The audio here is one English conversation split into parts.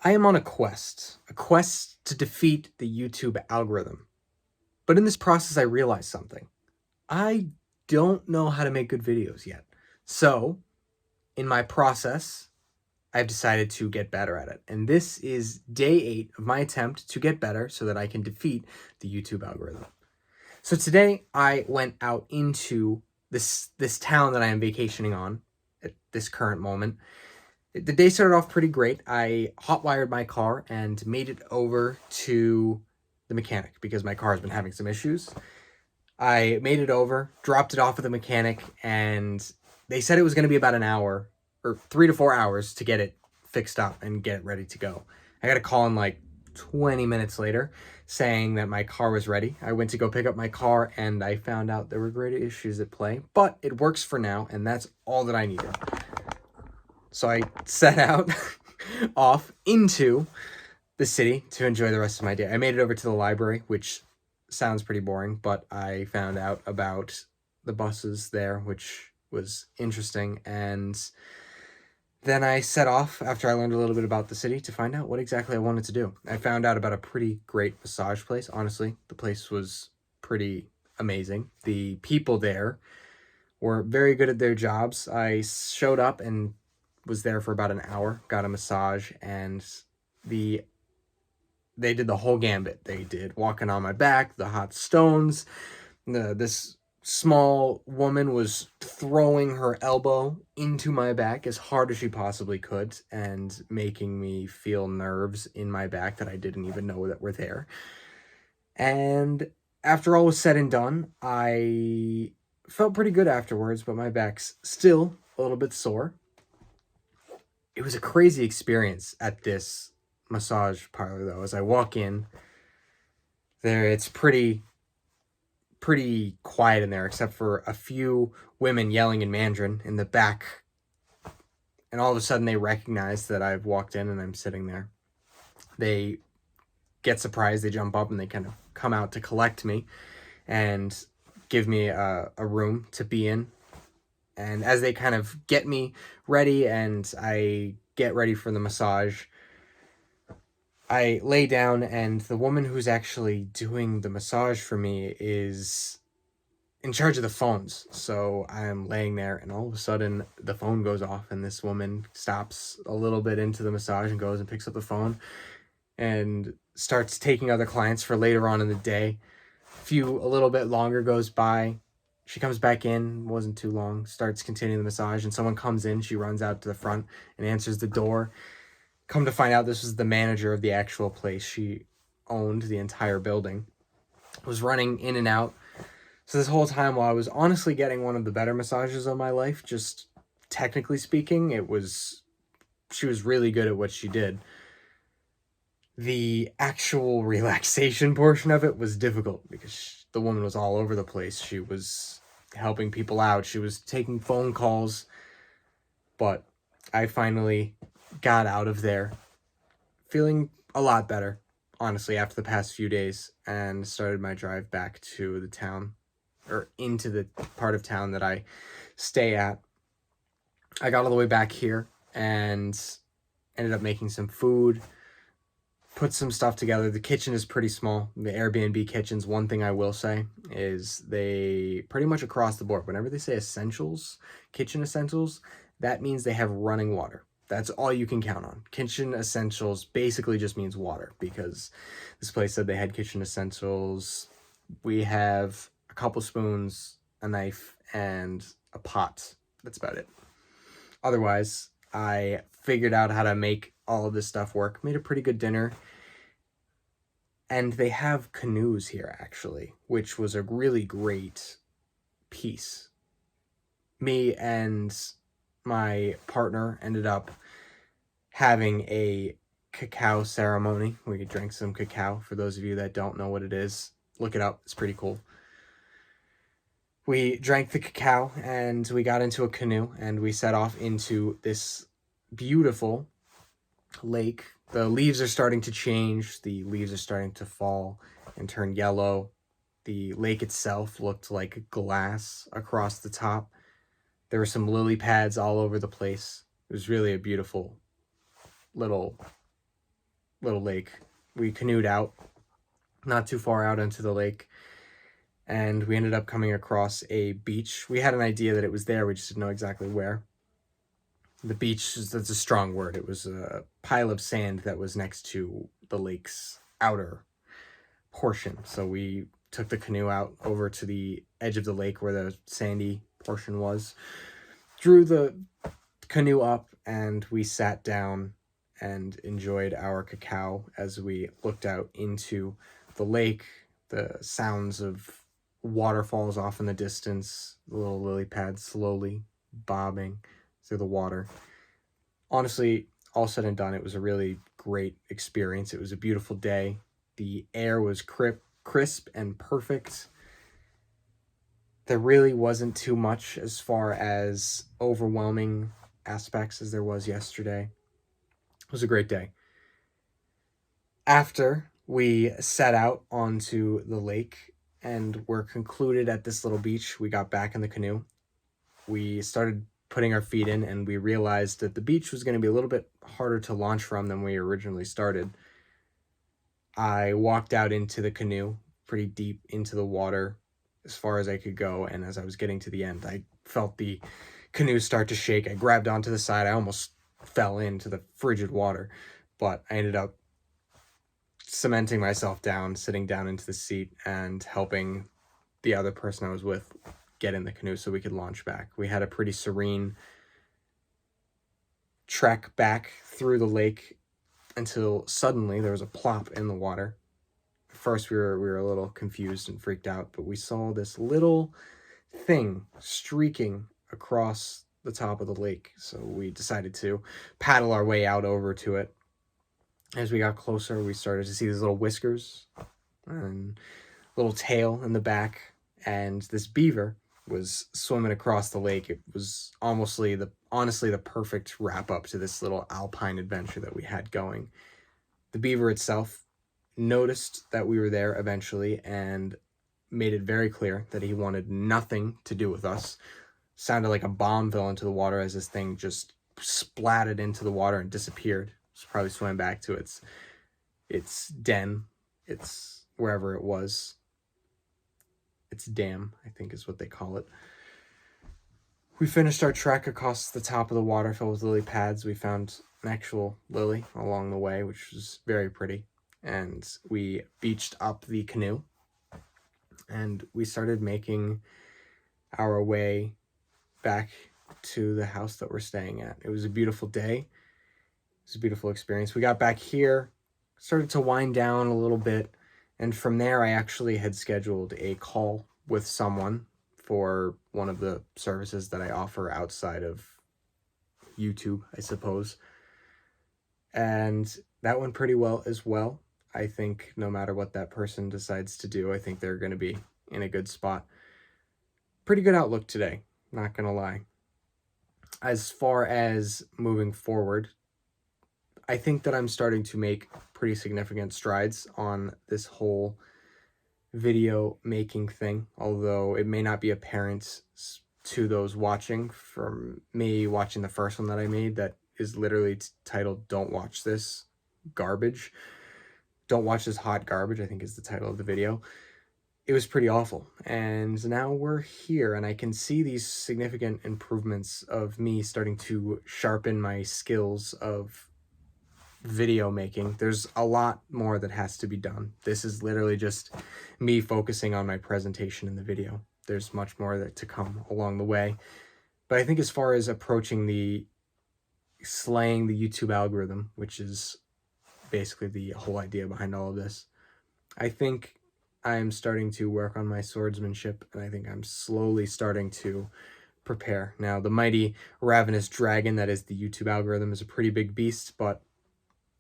I am on a quest to defeat the YouTube algorithm. But in this process, I realized something. I don't know how to make good videos yet. So, in my process, I've decided to get better at it. And this is day 8 of my attempt to get better so that I can defeat the YouTube algorithm. So today I went out into this town that I am vacationing on at this current moment. The day started off pretty great. I hotwired my car and made it over to the mechanic because my car has been having some issues. I made it over, dropped it off at the mechanic, and they said it was going to be about an hour or 3 to 4 hours to get it fixed up and get it ready to go. I got a call in like 20 minutes later saying that my car was ready. I went to go pick up my car and I found out there were great issues at play, but it works for now, and that's all that I needed. So I set out off into the city to enjoy the rest of my day. I made it over to the library, which sounds pretty boring, but I found out about the buses there, which was interesting. And then I set off after I learned a little bit about the city to find out what exactly I wanted to do. I found out about a pretty great massage place. Honestly, the place was pretty amazing. The people there were very good at their jobs. I showed up and was there for about an hour, got a massage, and the they did the whole gambit. They did walking on my back, the hot stones. This small woman was throwing her elbow into my back as hard as she possibly could and making me feel nerves in my back that I didn't even know that were there. And after all was said and done, I felt pretty good afterwards, but my back's still a little bit sore. It was a crazy experience at this massage parlor, though. As I walk in there, it's pretty quiet in there, except for a few women yelling in Mandarin in the back. And all of a sudden, they recognize that I've walked in and I'm sitting there. They get surprised, they jump up, and they kind of come out to collect me and give me a room to be in. And as they kind of get me ready and I get ready for the massage, I lay down, and the woman who's actually doing the massage for me is in charge of the phones. So I'm laying there, and all of a sudden the phone goes off, and this woman stops a little bit into the massage and goes and picks up the phone and starts taking other clients for later on in the day. A little bit longer goes by. She comes back in, wasn't too long, starts continuing the massage, and someone comes in. She runs out to the front and answers the door. Come to find out, this was the manager of the actual place. She owned the entire building. Was running in and out. So this whole time, while I was honestly getting one of the better massages of my life, just technically speaking, she was really good at what she did. The actual relaxation portion of it was difficult because the woman was all over the place. She was helping people out. She was taking phone calls. But I finally got out of there feeling a lot better, honestly, after the past few days, and started my drive back to the town, or into the part of town that I stay at. I got all the way back here and ended up making some food, put some stuff together. The kitchen is pretty small. The Airbnb kitchens, one thing I will say is they pretty much across the board, whenever they say essentials, kitchen essentials, that means they have running water. That's all you can count on. Kitchen essentials basically just means water, because this place said they had kitchen essentials. We have a couple spoons, a knife, and a pot. That's about it. Otherwise, I figured out how to make all of this stuff work. Made a pretty good dinner. And they have canoes here, actually, which was a really great piece. Me and my partner ended up having a cacao ceremony. We drank some cacao. For those of you that don't know what it is, look it up. It's pretty cool. We drank the cacao and we got into a canoe and we set off into this beautiful lake. The leaves are starting to change. The leaves are starting to fall and turn yellow. The lake itself looked like glass across the top. There were some lily pads all over the place. It was really a beautiful little little lake. We canoed out, not too far out into the lake, and we ended up coming across a beach. We had an idea that it was there, we just didn't know exactly where. The beach, that's a strong word. It was a pile of sand that was next to the lake's outer portion. So we took the canoe out over to the edge of the lake where the sandy portion was, drew the canoe up, and we sat down and enjoyed our cacao as we looked out into the lake, the sounds of waterfalls off in the distance, the little lily pads slowly bobbing through the water. Honestly, all said and done, it was a really great experience. It was a beautiful day. The air was crisp and perfect. There really wasn't too much as far as overwhelming aspects as there was yesterday. It was a great day. After we set out onto the lake and were concluded at this little beach, we got back in the canoe. We started putting our feet in, and we realized that the beach was going to be a little bit harder to launch from than we originally started. I walked out into the canoe, pretty deep into the water, as far as I could go, and as I was getting to the end, I felt the canoe start to shake. I grabbed onto the side. I almost fell into the frigid water, but I ended up cementing myself down, sitting down into the seat, and helping the other person I was with get in the canoe so we could launch back. We had a pretty serene trek back through the lake until suddenly there was a plop in the water. At first we were a little confused and freaked out, but we saw this little thing streaking across the top of the lake. So we decided to paddle our way out over to it. As we got closer, we started to see these little whiskers and little tail in the back, and this beaver was swimming across the lake. It was honestly the perfect wrap up to this little alpine adventure that we had going. The beaver itself noticed that we were there eventually and made it very clear that he wanted nothing to do with us. Sounded like a bomb fell into the water as this thing just splatted into the water and disappeared. It's probably swam back to its den, its wherever it was. Its dam, I think is what they call it. We finished our trek across the top of the water filled with lily pads. We found an actual lily along the way, which was very pretty. And we beached up the canoe, and we started making our way back to the house that we're staying at. It was a beautiful day. It was a beautiful experience. We got back here, started to wind down a little bit, and from there I actually had scheduled a call with someone for one of the services that I offer outside of YouTube, I suppose. And that went pretty well as well. I think no matter what that person decides to do, I think they're going to be in a good spot. Pretty good outlook today, not going to lie. As far as moving forward, I think that I'm starting to make pretty significant strides on this whole video making thing, although it may not be apparent to those watching from me watching the first one that I made that is literally titled "Don't Watch This Garbage." Don't watch this hot garbage, I think is the title of the video. It was pretty awful, and now we're here, and I can see these significant improvements of me starting to sharpen my skills of video making. There's a lot more that has to be done. This is literally just me focusing on my presentation in the video. There's much more to come along the way. But I think as far as approaching the slaying the YouTube algorithm, which is basically the whole idea behind all of this, I think I'm starting to work on my swordsmanship, and I think I'm slowly starting to prepare. Now, the mighty ravenous dragon that is the YouTube algorithm is a pretty big beast, but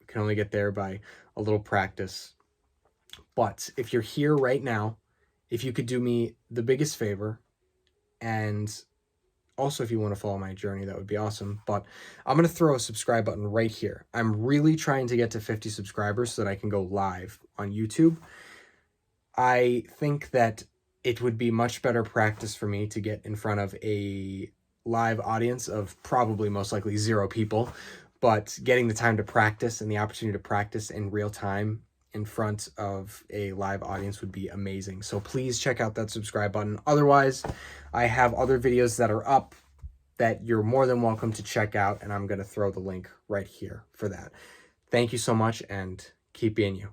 can only get there by a little practice. But if you're here right now, if you could do me the biggest favor, and also if you want to follow my journey, that would be awesome. But I'm going to throw a subscribe button right here. I'm really trying to get to 50 subscribers so that I can go live on YouTube. I think that it would be much better practice for me to get in front of a live audience of probably most likely 0 people. but getting the time to practice and the opportunity to practice in real time in front of a live audience would be amazing. So please check out that subscribe button. Otherwise, I have other videos that are up that you're more than welcome to check out, and I'm going to throw the link right here for that. Thank you so much, and keep being you.